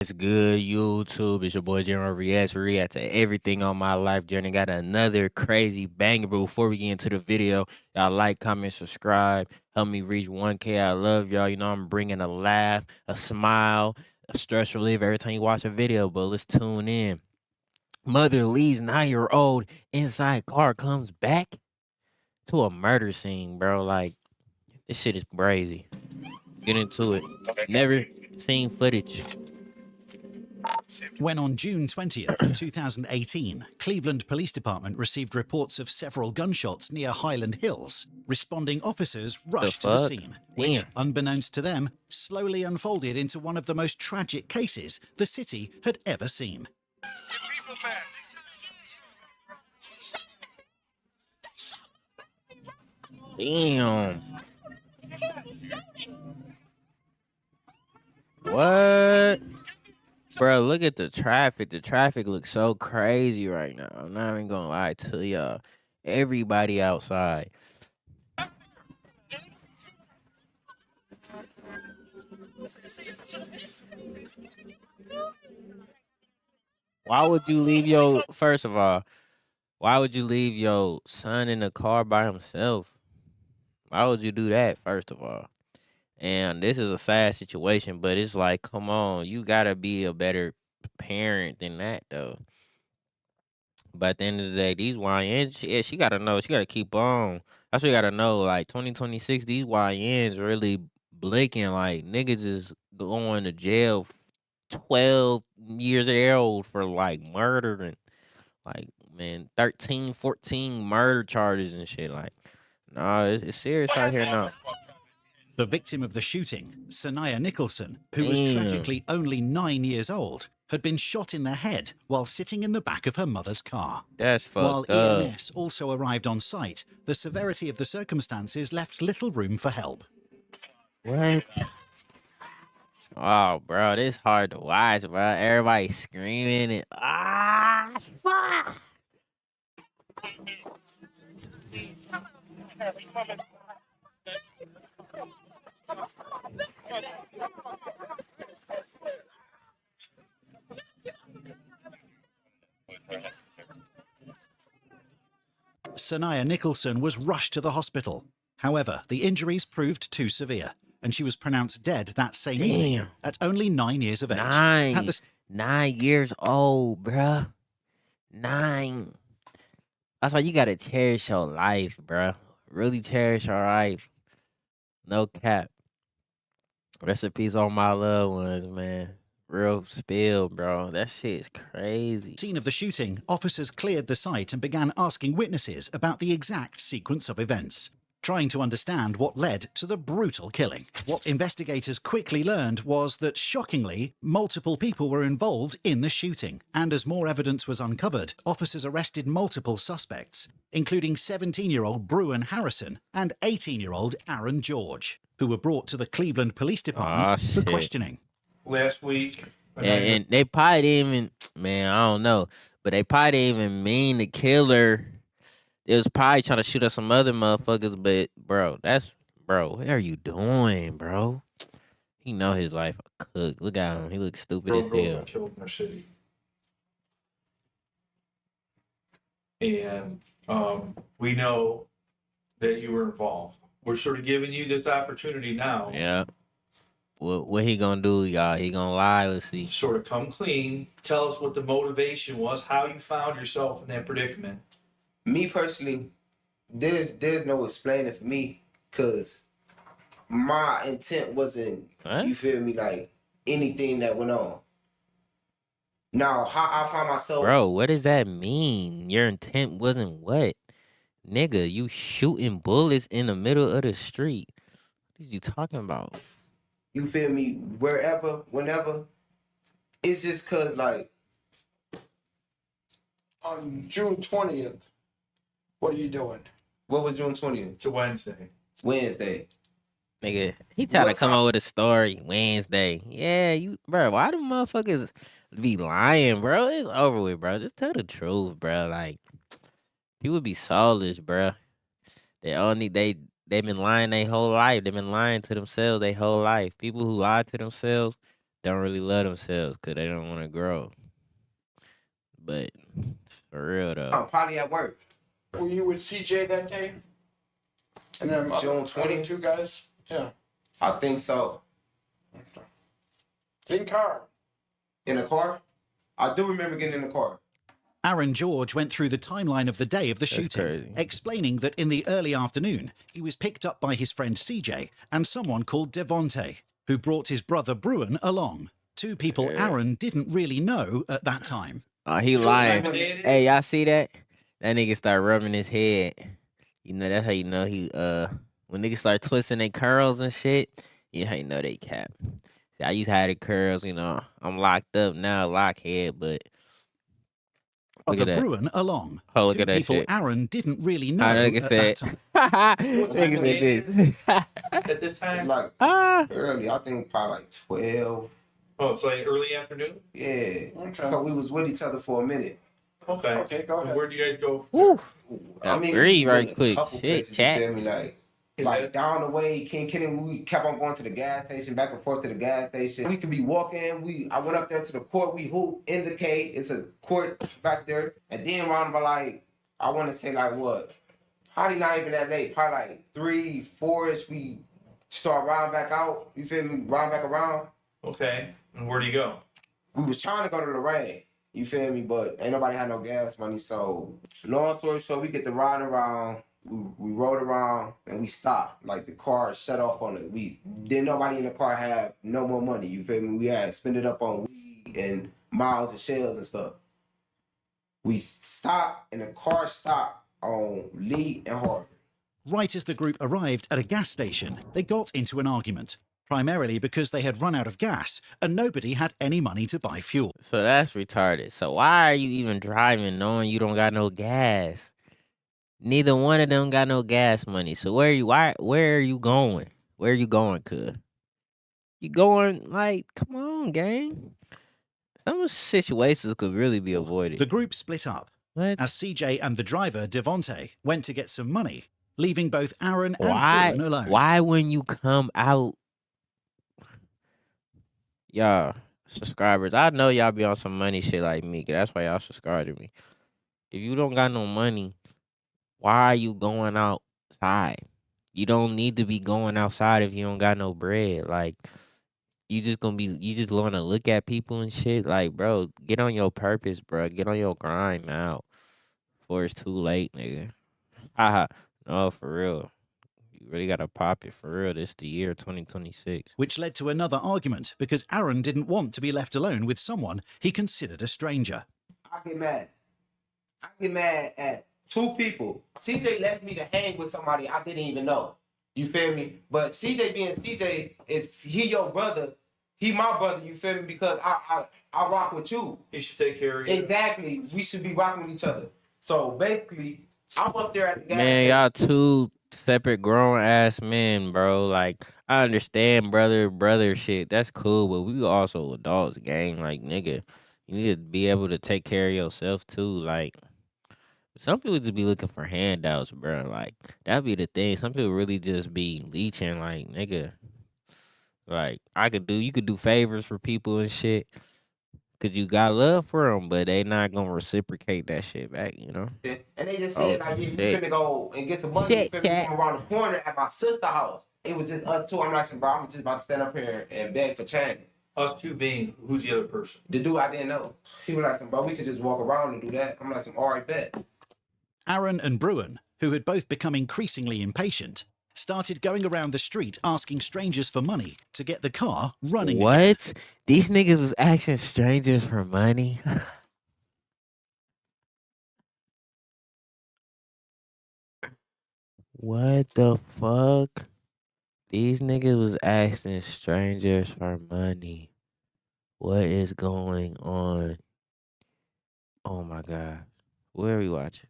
It's good, YouTube. It's your boy react to everything on my life journey. Got another crazy banger. But before we get into the video, y'all like, comment, subscribe. Help me reach 1K. I love y'all. You know, I'm bringing a laugh, a smile, a stress relief every time you watch a video. But let's tune in. Mother leaves 9-year-old inside car, comes back to a murder scene, bro. Like, this shit is crazy. Get into it. Never seen footage. When on June 20th, 2018, Cleveland Police Department received reports of several gunshots near Highland Hills, responding officers rushed to the scene, which, unbeknownst to them, slowly unfolded into one of the most tragic cases the city had ever seen. Damn. What? Bro, look at the traffic. The traffic looks so crazy right now. I'm not even gonna lie to y'all. Everybody outside. Why would you leave your, first of all, why would you leave your son in the car by himself? Why would you do that, first of all? And this is a sad situation, but it's like, come on, you gotta be a better parent than that, though. But at the end of the day, these YNs, yeah, she gotta know, she gotta keep on. That's what you gotta know. Like 2026, these YNs really blinking. Like niggas is going to jail 12 years old for like murder and like, man, 13, 14 murder charges and shit. Like, nah, it's serious out here now. The victim of the shooting, Sanaya Nicholson, who was tragically only 9 years old, had been shot in the head while sitting in the back of her mother's car. That's fucked While up. EMS also arrived on site, the severity of the circumstances left little room for help. What? Oh, bro, this hard to watch, bro. Everybody screaming and fuck. Sanaya Nicholson was rushed to the hospital. However, the injuries proved too severe, and she was pronounced dead that same evening at only 9 years of age. 9 years old, bruh. 9. That's why you gotta cherish your life, bruh. Really cherish your life. No cap. Rest in peace on my loved ones, man. Real spill, bro. That shit is crazy. Scene of the shooting, officers cleared the site and began asking witnesses about the exact sequence of events, trying to understand what led to the brutal killing. What investigators quickly learned was that, shockingly, multiple people were involved in the shooting. And as more evidence was uncovered, officers arrested multiple suspects, including 17-year-old Bruin Harrison and 18-year-old Aaron George, who were brought to the Cleveland Police Department for questioning. Last week. And they probably didn't even, man, I don't know, but they probably didn't even mean to kill her. They was probably trying to shoot at some other motherfuckers, but bro, what are you doing, bro? He know his life a cook. Look at him. He looks stupid as hell. Killed in our city. And we know that you were involved. We're sort of giving you this opportunity now. Yeah. What he gonna do, y'all? He gonna lie? Let's see. Sort of come clean. Tell us what the motivation was, how you found yourself in that predicament. Me personally, there's no explaining for me, cause my intent wasn't, you feel me, like anything that went on. Now, how I found myself, bro, what does that mean? Your intent wasn't what, nigga? You shooting bullets in the middle of the street? What are you talking about? You feel me? Wherever, whenever. It's just cause like on June 20th, what are you doing? What was June 20th? It's a Wednesday. Wednesday. Nigga, he trying to come up with a story Wednesday. Yeah, you, bro, why do motherfuckers be lying, bro? It's over with, bro. Just tell the truth, bro. Like, people be soulless, bro. They've been lying their whole life. They've been lying to themselves their whole life. People who lie to themselves, don't really love themselves because they don't want to grow. But for real though, I'm probably at work. Were you with CJ that day? And then June other 20th? 2 guys? Yeah. I think so. Think hard. In the car? I do remember getting in the car. Aaron George went through the timeline of the day of the That's shooting, crazy. explaining that in the early afternoon, he was picked up by his friend CJ and someone called Devonte, who brought his brother Bruin along. 2 people Aaron didn't really know at that time. He lying. what day it is? Hey, y'all see that? That nigga start rubbing his head. You know, that's how you know he when niggas start twisting their curls and shit, you know how you know they cap. See, I used to have the curls, you know. I'm locked up now, lockhead, but look Brother at that. Bruin along. Oh, look 2 at that people shit. Aaron didn't really know How at nigga that said. time. Nigga said this. At this time? Like Ah. early, I think probably like 12. Oh, it's like early afternoon? Yeah. Okay. Because we was with each other for a minute. Okay. Okay, go ahead. Where'd you guys go? Woo. I mean, Breathe we right went a quick. couple Shit, places, chat. you feel me? Like down the way, King Kenny, we kept on going to the gas station, back and forth to the gas station. We could be walking. I went up there to the court. We hoop in the K. It's a court back there. And then around about like, I want to say like what? Probably not even that late. Probably like 3, 4-ish. We start riding back out. You feel me? Riding back around. Okay. And where do you go? We was trying to go to Lorraine. You feel me? But ain't nobody had no gas money. So long story short, we get to riding around. We rode around and we stopped. Like the car shut off on it. We didn't nobody in the car have no more money. You feel me? We had spent it up on weed and miles and shells and stuff. We stopped and the car stopped on Lee and Harvard. Right as the group arrived at a gas station, they got into an argument, primarily because they had run out of gas and nobody had any money to buy fuel. So that's retarded. So why are you even driving knowing you don't got no gas? Neither one of them got no gas money. So where are you going? Where are you going, cuz? You going like, come on, gang. Some situations could really be avoided. The group split up What? as CJ and the driver, Devonte, went to get some money, leaving both Aaron and Bruin alone. Why when you come out? Y'all, subscribers, I know y'all be on some money shit like me, 'cause that's why y'all subscribe to me. If you don't got no money, why are you going outside? You don't need to be going outside if you don't got no bread. Like, you just want to look at people and shit. Like, bro, get on your purpose, bro. Get on your grind now before it's too late, nigga. Haha. No, for real. You really got to pop it for real. This the year 2026. Which led to another argument because Aaron didn't want to be left alone with someone he considered a stranger. I get mad. I get mad at 2 people. CJ left me to hang with somebody I didn't even know. You feel me? But CJ being CJ, if he your brother, he my brother, you feel me? Because I rock with you. He should take care of you. Exactly. We should be rocking with each other. So basically, I'm up there at the gas Man, station. y'all two separate grown ass men, bro. Like, I understand brother shit. That's cool, but we also adults, gang. Like, nigga, you need to be able to take care of yourself too. Like, some people just be looking for handouts, bro. Like, that be the thing. Some people really just be leeching, like, nigga. Like, you could do favors for people and shit. Cause you got love for them, but they not gonna reciprocate that shit back, you know? And they just said, like, if you finna go and get some money, you finna come around the corner at my sister's house. It was just us 2. I'm like, bro, I'm just about to stand up here and beg for change. Us 2 being, who's the other person? The dude I didn't know. He was like, bro, we could just walk around and do that. I'm like, all right, bet. Aaron and Bruin, who had both become increasingly impatient, started going around the street asking strangers for money to get the car running again. What? These niggas was asking strangers for money? What the fuck? These niggas was asking strangers for money. What is going on? Oh my God. Where are we watching?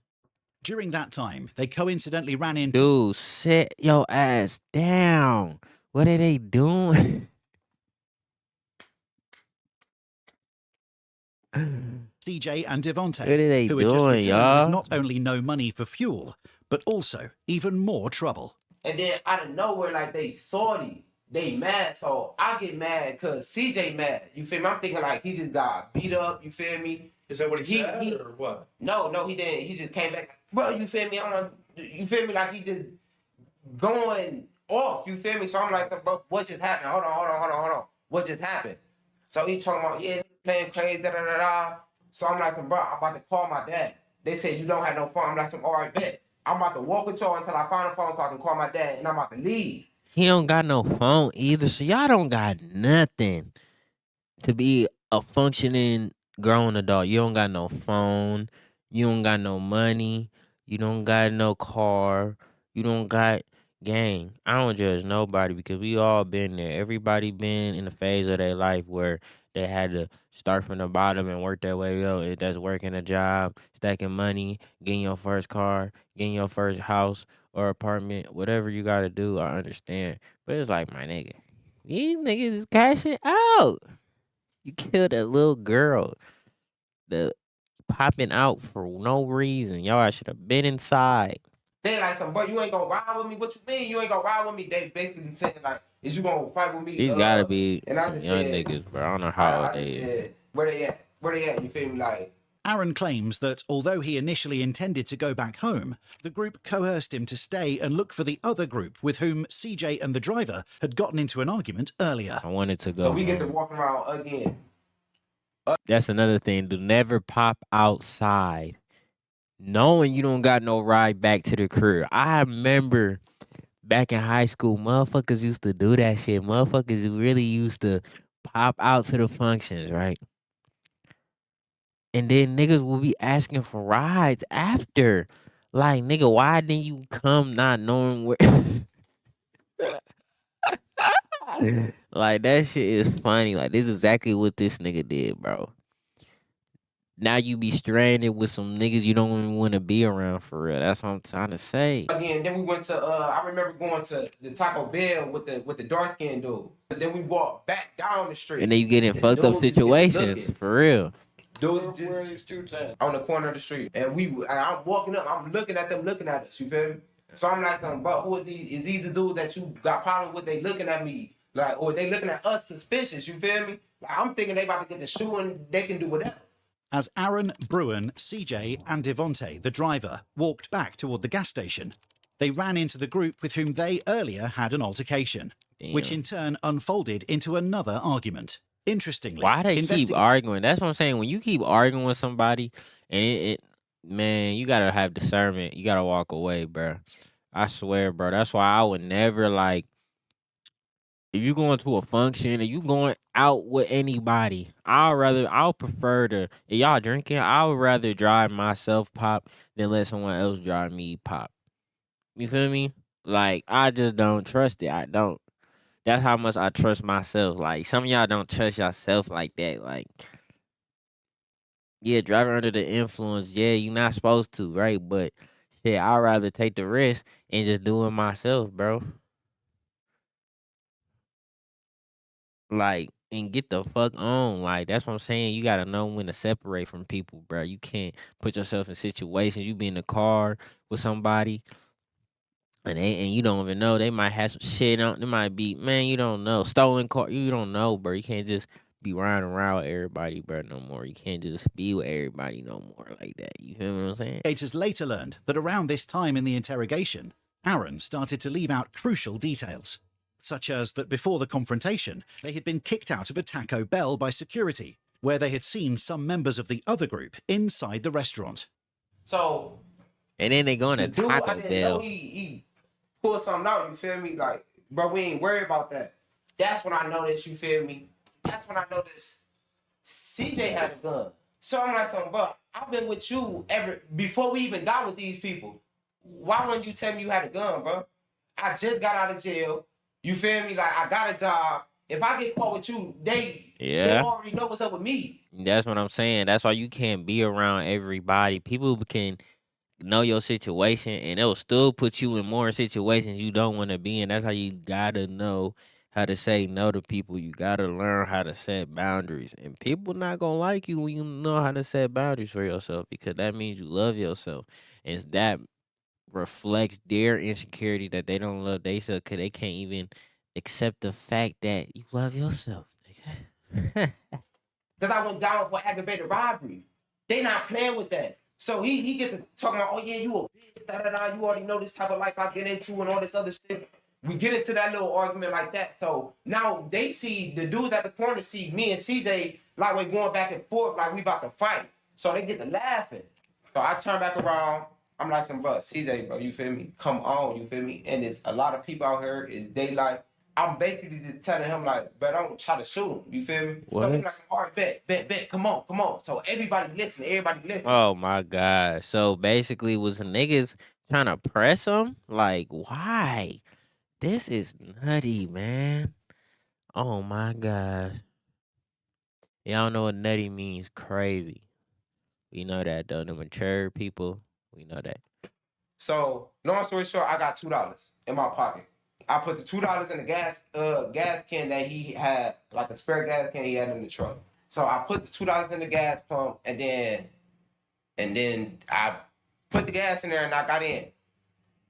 During that time, they coincidentally ran into... Dude, sit your ass down. What are they doing? CJ and Devonte, What are they who had just doing, returned y'all? with not only no money for fuel, but also even more trouble. And then out of nowhere, like, they salty. they mad, so I get mad because CJ mad. You feel me? I'm thinking like he just got beat up. You feel me? Is that what he said or what? No, he didn't. He just came back, bro. You feel me? You feel me? Like he just going off. You feel me? So I'm like, bro, what just happened? Hold on. What just happened? So he talking about, yeah, playing crazy, da da da da. So I'm like, bro, I'm about to call my dad. They said you don't have no phone. I'm like, all right, bet. I'm about to walk with y'all until I find a phone so I can call my dad, and I'm about to leave. He don't got no phone either, so y'all don't got nothing to be a functioning grown adult. You don't got no phone. You don't got no money. You don't got no car. You don't got gang. I don't judge nobody because we all been there. Everybody been in a phase of their life where they had to start from the bottom and work their way up. If that's working a job, stacking money, getting your first car, getting your first house or apartment, whatever you gotta do, I understand. But it's like, my nigga, these niggas is cashing out. You killed a little girl. The popping out for no reason. Y'all should have been inside. They like, bro, you ain't gonna ride with me. What you mean you ain't gonna ride with me? They basically saying like, is you gonna fight with me? These gotta be and I some just young said, niggas, bro. I don't know how old I they just is. said, where they at? Where they at? You feel me? Like, Aaron claims that although he initially intended to go back home, the group coerced him to stay and look for the other group with whom CJ and the driver had gotten into an argument earlier. I wanted to go. So we get to walk around again. That's another thing. Do never pop outside knowing you don't got no ride back to the crib. I remember back in high school, motherfuckers used to do that shit. Motherfuckers really used to pop out to the functions, right? And then niggas will be asking for rides after. Like, nigga, why didn't you come not knowing where? Like, that shit is funny. Like, this is exactly what this nigga did, bro. Now you be stranded with some niggas you don't even want to be around for real. That's what I'm trying to say. Again, then we went to I remember going to the Taco Bell with the dark skinned dude. Then we walked back down the street. And then you get in fucked up situations, for real. Dudes Where are these dudes at? on the corner of the street. And I'm walking up, I'm looking at them, looking at us, you feel me? So I'm like, bro, who is these? Is these the dudes that you got problem with? They looking at me, like, or they looking at us suspicious, you feel me? Like, I'm thinking they about to get the shoe and they can do whatever. As Aaron, Bruin, CJ, and Devonte, the driver, walked back toward the gas station, they ran into the group with whom they earlier had an altercation, which in turn unfolded into another argument. Interestingly, why they keep arguing? That's what I'm saying. When you keep arguing with somebody, and man, you gotta have discernment. You gotta walk away, bro. I swear, bro. That's why I would never like. If you going to a function or you going out with anybody, I'll prefer to. If y'all drinking, I would rather drive myself pop than let someone else drive me pop. You feel me? Like, I just don't trust it. I don't. That's how much I trust myself. Like, some of y'all don't trust yourself like that. Like, yeah, driving under the influence, yeah, you're not supposed to, right? But shit, I'd rather take the risk and just do it myself, bro. Like, and get the fuck on. Like, that's what I'm saying. You gotta know when to separate from people, bro. You can't put yourself in situations. You be in the car with somebody and you don't even know. They might have some shit on. They might be, man, you don't know. Stolen car. You don't know, bro. You can't just be riding around with everybody, bro, no more. You can't just be with everybody no more like that. You feel what I'm saying? Investigators later learned that around this time in the interrogation, Aaron started to leave out crucial details, such as that before the confrontation, they had been kicked out of a Taco Bell by security, where they had seen some members of the other group inside the restaurant. So, and then they going to Taco I didn't Bell. know he pulled something out, you feel me? Like, bro, we ain't worried about that. That's when I noticed, you feel me? That's when I noticed CJ had a gun. So I'm like, bro, I've been with you before we even got with these people. Why wouldn't you tell me you had a gun, bro? I just got out of jail. You feel me? Like, I got a job. If I get caught with you, they already know what's up with me. That's what I'm saying. That's why you can't be around everybody. People can know your situation, and it'll still put you in more situations you don't want to be in. That's how you gotta know how to say no to people. You gotta learn how to set boundaries. And people not gonna like you when you know how to set boundaries for yourself, because that means you love yourself. And that reflects their insecurity that they don't love themselves, because they accept the fact that you love yourself, nigga. Because I went down for aggravated robbery. They not playing with that. So he get to talking about, oh yeah, you a bitch, da-da-da, you already know this type of life I get into and all this other shit. We get into that little argument like that. So now they see, the dudes at the corner see me and CJ like we're going back and forth like we about to fight. So they get to laughing. So I turn back around. I'm like, bro, CJ, bro, you feel me? Come on, you feel me? And there's a lot of people out here, is they like, I'm basically just telling him like, but don't try to shoot him. You feel me? What? So he's like, all right, bet, come on. So everybody listen. Oh my God. So basically was the niggas trying to press him? Like, why? This is nutty, man. Oh my God. Y'all know what nutty means, crazy. We know that though. The mature people, we know that. So long story short, I got $2 in my pocket. I put the $2 in the gas can that he had, like a spare gas can he had in the truck. So I put the $2 in the gas pump, and then I put the gas in there and I got in.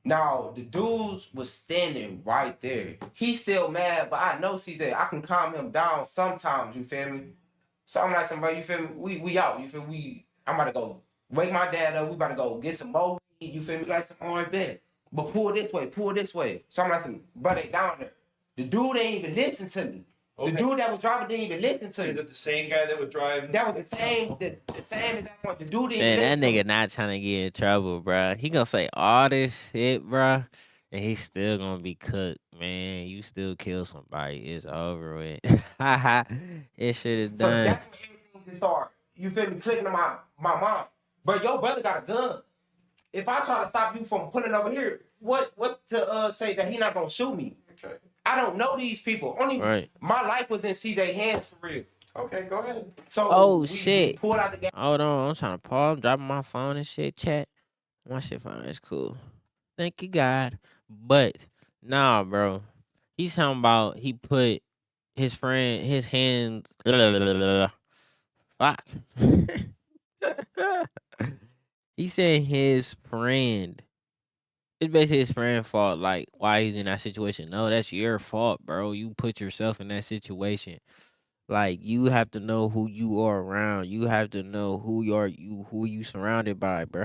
Now the dudes was standing right there. He's still mad, but I know CJ, I can calm him down sometimes, you feel me? So I'm like, bro, you feel me? We out, you feel me? I'm about to go wake my dad up. We about to go get some more weed, you feel me? Like some orange bed. But pull this way. So I'm like, bro, they down there. The dude ain't even listen to me. Okay. The dude that was driving didn't even listen to me. Is it the same guy that was driving? That was the same at that point. The dude didn't Man, that listen nigga not trying to get in trouble, bruh. He gonna say all this shit, bruh, and he's still gonna be cooked, man. You still kill somebody, it's over with. It shit is So done. that's when everything is hard. You feel me? Clicking to my mom. But your brother got a gun. If I try to stop you from pulling over here, what to say that he not gonna shoot me? Okay. I don't know these people. Right. My life was in CJ hands for real. Okay, go ahead. So Shit. we pulled out the gas. Hold on, I'm trying to pause. I'm dropping my phone and shit. Chat. My shit fine. It's cool. Thank you, God. But nah, bro. He's talking about he put his hands. Fuck. He said his friend. It's basically his friend's fault. Like, why he's in that situation. No, that's your fault, bro. You put yourself in that situation. Like, you have to know who you are around. You have to know who you surrounded by, bro.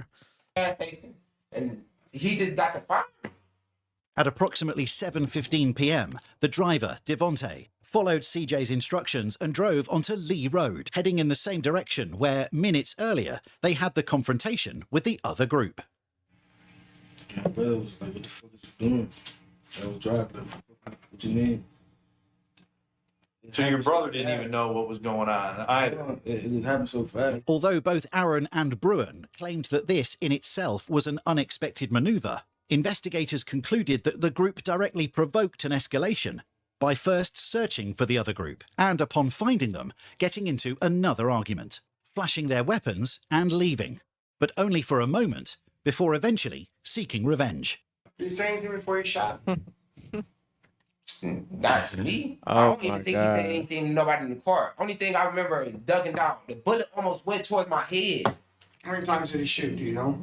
Gas station, and he just got the fire. At approximately 7:15 p.m, the driver, Devontae, followed CJ's instructions and drove onto Lee Road, heading in the same direction where, minutes earlier, they had the confrontation with the other group. My brother was like, what the fuck is you doing? I was driving. What you mean? So your brother didn't even know what was going on either. It happened so fast. Although both Aaron and Bruin claimed that this in itself was an unexpected manoeuvre, investigators concluded that the group directly provoked an escalation by first searching for the other group and, upon finding them, getting into another argument, flashing their weapons and leaving, but only for a moment before eventually seeking revenge. Did he say anything before he shot? Not to me. Oh, I don't even my think God. he said anything to nobody in the car. Only thing I remember is ducking down. The bullet almost went towards my head. How many times did he shoot? Do you know?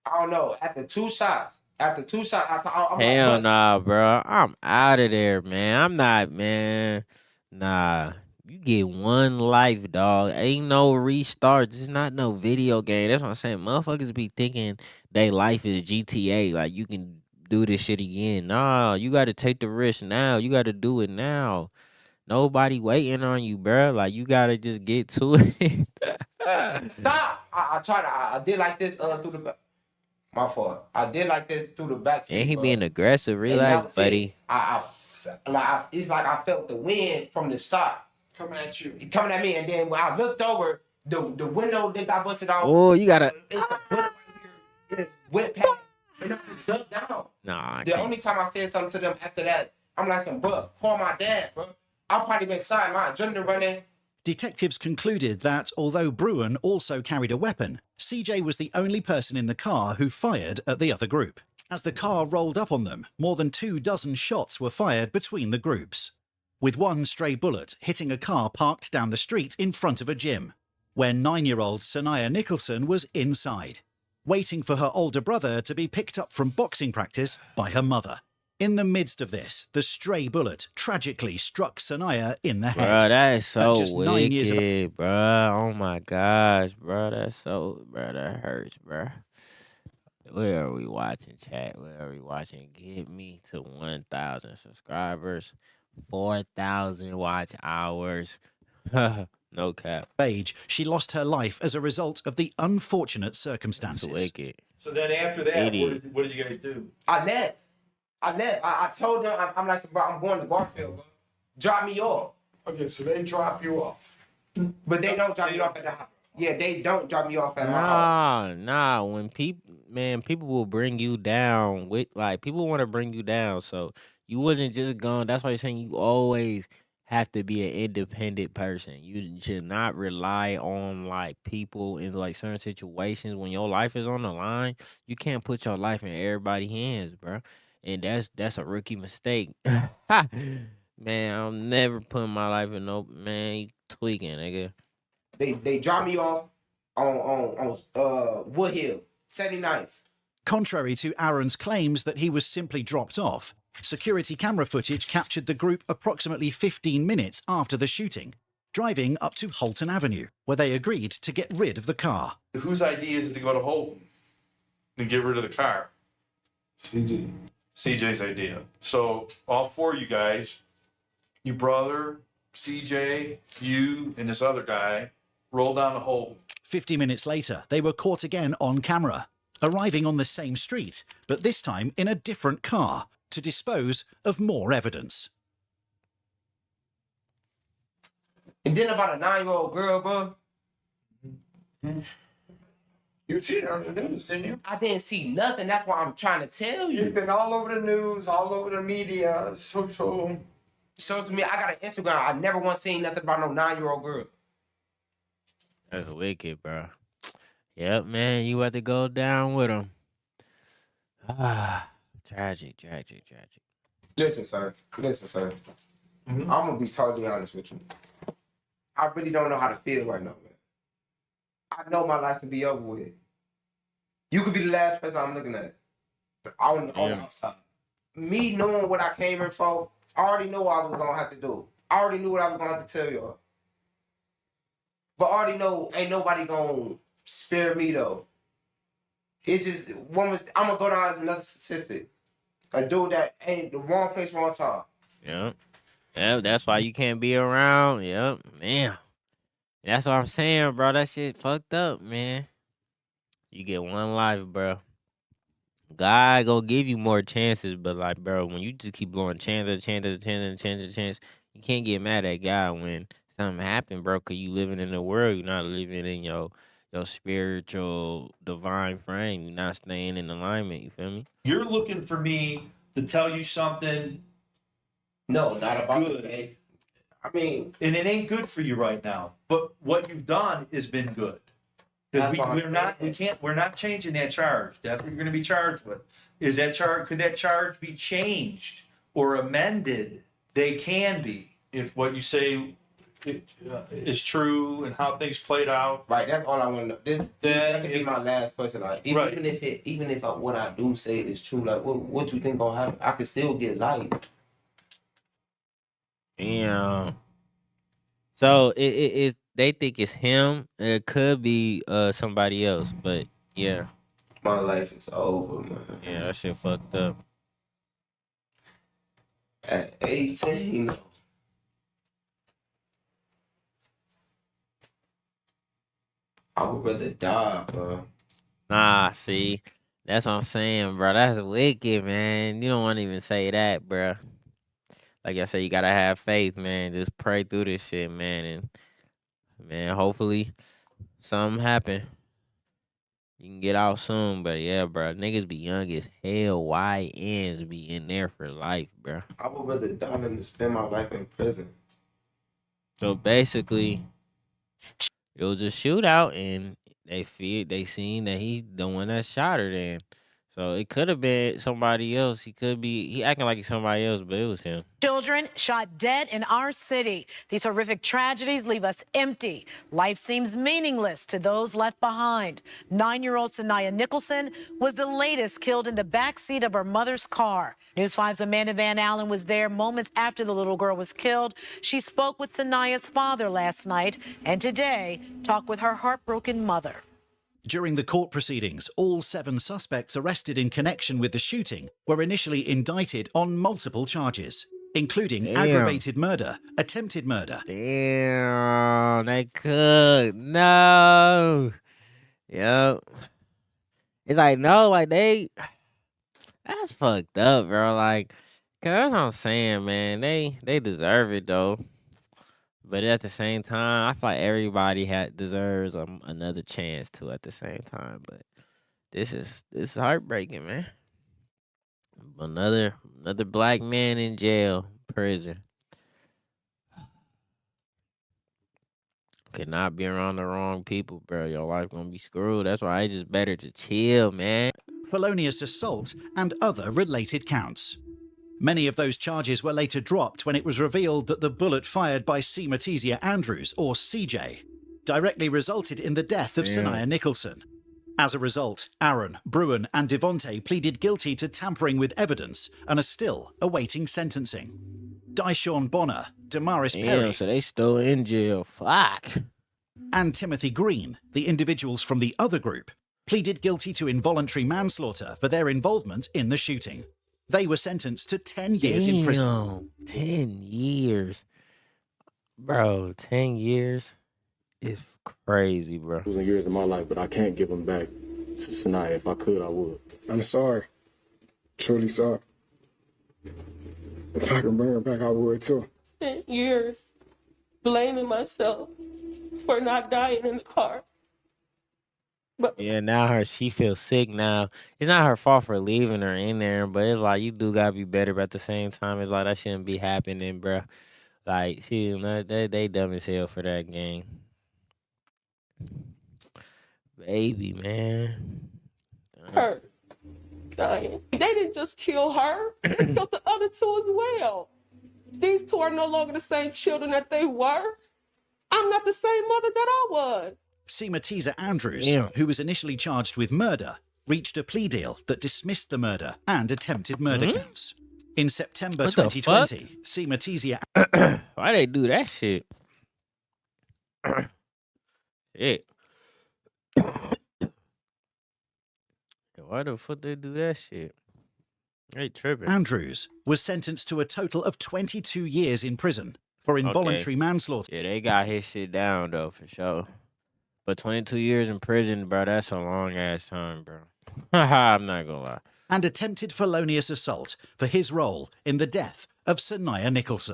I don't know. After two shots, I'm Hell like, nah, bro. I'm out of there, man. I'm not, man. Nah. You get one life, dog. Ain't no restarts. It's not no video game. That's what I'm saying. Motherfuckers be thinking they life is GTA. Like, you can do this shit again. Nah, you got to take the risk now. You got to do it now. Nobody waiting on you, bro. Like, you got to just get to it. stop. I did like this through the back. My fault. I did like this through the back seat. And he bro. being aggressive. And that Relax, was buddy. it. It's like I felt the wind from the shot Coming at you. coming at me, and then when I looked over, the window that got busted out. Oh, you got to. It's a bullet right here. It went past, and I just jumped down. Nah, I The can't. only time I said something to them after that, I'm like, bro, call my dad, bro. I'll probably been shot. My adrenaline running. Detectives concluded that although Bruin also carried a weapon, CJ was the only person in the car who fired at the other group. As the car rolled up on them, more than 24 shots were fired between the groups, with one stray bullet hitting a car parked down the street in front of a gym, where 9-year-old Sanaya Nicholson was inside. waiting for her older brother to be picked up from boxing practice by her mother. In the midst of this, the stray bullet tragically struck Sanaya in the head. Bro, that is so just 9 years of wicked, bro. Oh my gosh, bro. That's so, bro. That hurts, bro. Where are we watching, chat? Where are we watching? Get me to 1,000 subscribers, 4,000 watch hours. No cap. age, she lost her life as a result of the unfortunate It's circumstances. wicked. So then after that, Idiot. what did you guys do? I left. I told them, I'm like, bro, I'm going to Barfield, bro. Drop me off. Okay, so they drop you off. But they don't drop me off at the house. Yeah, they don't drop me off at my house. Nah. When people will bring you down with people want to bring you down. So you wasn't just gone. That's why you're saying you always have to be an independent person. You should not rely on people in certain situations when your life is on the line. You can't put your life in everybody's hands, bro. And that's a rookie mistake. Man, I'm never putting my life in no man. You tweaking, nigga. They drop me off on Wood Hill, 79th. Contrary to Aaron's claims that he was simply dropped off, security camera footage captured the group approximately 15 minutes after the shooting, driving up to Holton Avenue, where they agreed to get rid of the car. Whose idea is it to go to Holton and get rid of the car? CJ. CJ's idea. So all four of you guys, your brother, CJ, you, and this other guy, roll down to Holton. 50 minutes later, they were caught again on camera, arriving on the same street, but this time in a different car, to dispose of more evidence. And then about a 9-year-old girl, bro. You see it on the news, didn't you? I didn't see nothing. That's why I'm trying to tell You've you. been all over the news, all over the media, social. Shows me I got an Instagram. I never once seen nothing about no 9-year-old girl. That's wicked, bro. Yep, man, you have to go down with him. Tragic. Listen, sir. I'm gonna be totally honest with you. I really don't know how to feel right now, man. I know my life can be over with. You could be the last person I'm looking at on the outside. Me knowing what I came here for, I already know what I was gonna have to do. I already knew what I was gonna have to tell y'all. But I already know ain't nobody gonna spare me though. It's just I'm gonna go down as another statistic. A dude that ain't the wrong place, wrong time. Yep. That's why you can't be around. Yep. Man. That's what I'm saying, bro. That shit fucked up, man. You get one life, bro. God gonna give you more chances, but bro, when you just keep blowing chance, you can't get mad at God when something happen, bro, cause you living in the world, you're not living in your spiritual divine frame. You're not staying in alignment, you feel me? You're looking for me to tell you something. No, not about Good. it. I mean, And it ain't good for you right now. But what you've done has been good. Because we're not changing that charge. That's what you're gonna be charged with. Is that charge, could that charge be changed or amended? They can be, if what you say is true and how things played out. right, that's all I want to know. That could be my last question. Like, Right. even if what I do say is true, like, what you think gonna happen? I could still get life. Yeah. So they think it's him. It could be somebody else, but yeah. My life is over, man. Yeah, that shit fucked up. At 18, I would rather die, bro. Nah, see, that's what I'm saying, bro. That's wicked, man. You don't want to even say that, bro. Like I said, you gotta have faith, man. Just pray through this shit, man, and man, hopefully something happen. You can get out soon, but yeah, bro, niggas be young as hell. YNs be in there for life, bro. I would rather die than to spend my life in prison. So basically, it was a shootout, and they seen that he's the one that shot her. Then, So it could have been somebody else. He acting like he's somebody else, but it was him. Children shot dead in our city. These horrific tragedies leave us empty. Life seems meaningless to those left behind. 9-year-old Sanaya Nicholson was the latest killed in the backseat of her mother's car. News 5's Amanda Van Allen was there moments after the little girl was killed. She spoke with Sanaya's father last night and today talked with her heartbroken mother. During the court proceedings, all 7 suspects arrested in connection with the shooting were initially indicted on multiple charges, including aggravated murder, attempted murder. Damn, they could. No. Yep. It's like, no, like that's fucked up, bro. Like, 'cause that's what I'm saying, man. They deserve it, though. But at the same time, I feel like everybody deserves another chance too. At the same time, but this is heartbreaking, man. Another black man in jail, prison. Could not be around the wrong people, bro. Your life gonna be screwed. That's why it's just better to chill, man. Felonious assault and other related counts. Many of those charges were later dropped when it was revealed that the bullet fired by C. Matizia Andrews, or CJ, directly resulted in the death of Sanaya Nicholson. As a result, Aaron, Bruin and Devontae pleaded guilty to tampering with evidence and are still awaiting sentencing. Dyshawn Bonner, Damaris Perry, So they still in jail. Fuck. and Timothy Green, the individuals from the other group, pleaded guilty to involuntary manslaughter for their involvement in the shooting. They were sentenced to 10 years in prison. 10 years. Bro, 10 years is crazy, bro. Losing years of my life, but I can't give them back to Sanaya. If I could, I would. I'm sorry. Truly sorry. If I can bring her back, I would too. Spent years blaming myself for not dying in the car. But Yeah, now she feels sick now. It's not her fault for leaving her in there, but it's like you do gotta be better. But at the same time, it's like that shouldn't be happening, bro. Like they dumb as hell for that game. Baby, man. her dying. They didn't just kill her, they killed the other 2 as well. These 2 are no longer the same children that they were. I'm not the same mother that I was. C. Matizia Andrews, who was initially charged with murder, reached a plea deal that dismissed the murder and attempted murder counts. In September 2020, C. Matizia... Why they do that shit? Shit. Why the fuck they do that shit? They tripping. Andrews was sentenced to a total of 22 years in prison for involuntary manslaughter. Yeah, they got his shit down, though, for sure. But 22 years in prison, bro, that's a long-ass time, bro. I'm not gonna lie. And attempted felonious assault for his role in the death of Sanaya Nicholson.